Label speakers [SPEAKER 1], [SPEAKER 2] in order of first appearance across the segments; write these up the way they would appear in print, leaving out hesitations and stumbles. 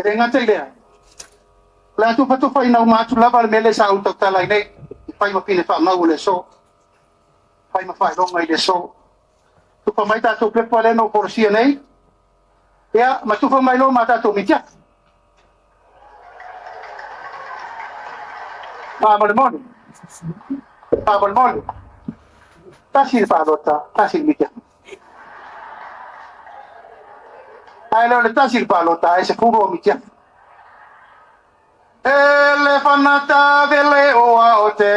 [SPEAKER 1] Kaya nga la tu patu fa ina ma tu lava mele sa auto tala nei pai ma pine fa ma ule so pai ma fa longa ile so tu pa mai ta tu pe pale no por si nei ya ma tu fa mai lo ma ta tu mitia pa bol mon ta si fa dota ta si mitia ai lo ta si pa lota ese furo mitia Elefanata vele oa ote.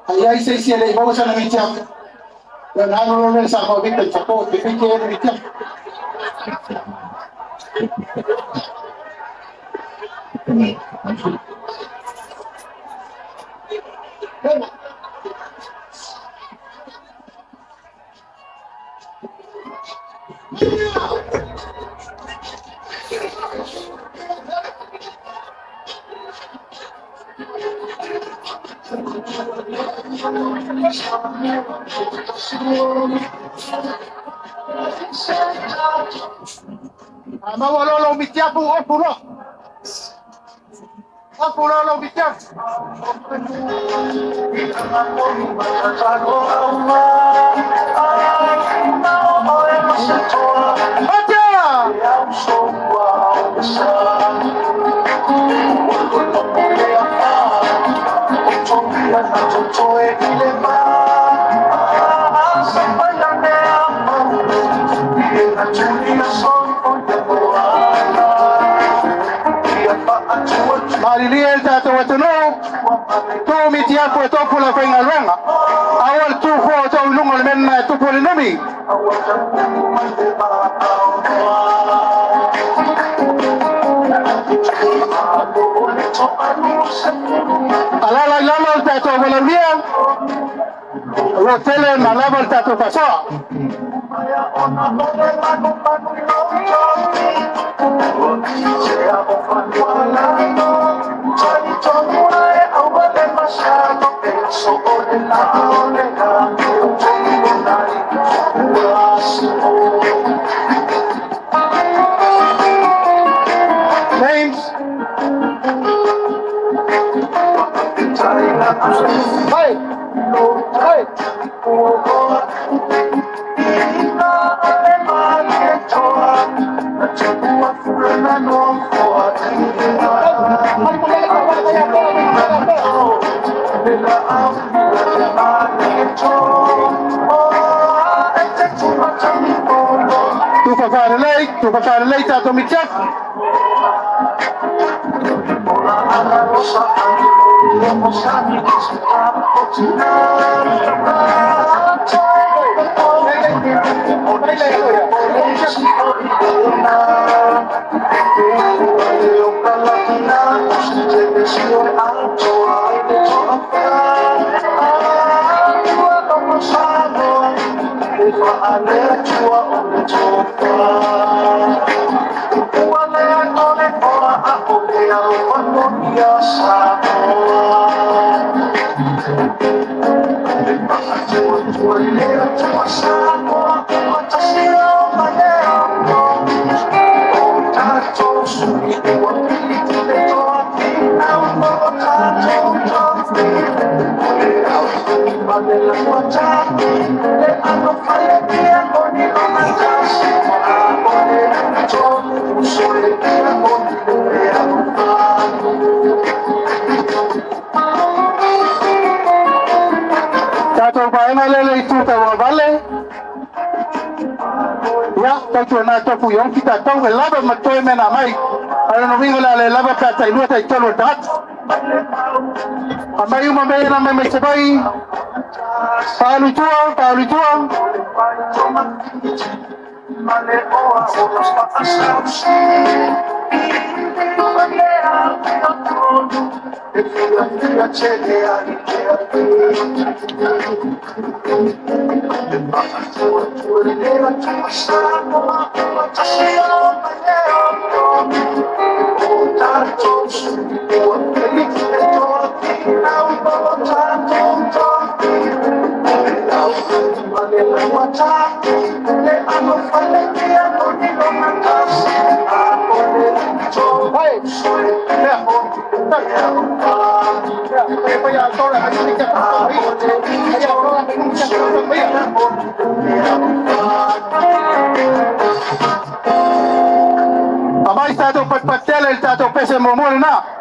[SPEAKER 1] Ayai sei se le vamos a mitia. La nano non sa mo vita chapo, che che mitia. Ma lo mitia puro. Puro lo mitia. Marilia tato watuno to mitia ko to pula ko ngalanga awal tu ko to lungol men tu pula nami ala la tato wala dia hotel malabal tato paso Names. Hey. Hey. Tufa Farley, Tato Mitchell. Tato paenalele ituta wavale. Ya, tato na tofu yon kita tau me lava matoe mena mai. Ara no vingo la le lava pata ilua tai tolo dat. Amai uma me na me sebai. Palu tua. Mane oa oros patasausi. Amai stato per patele, è stato pese momone na.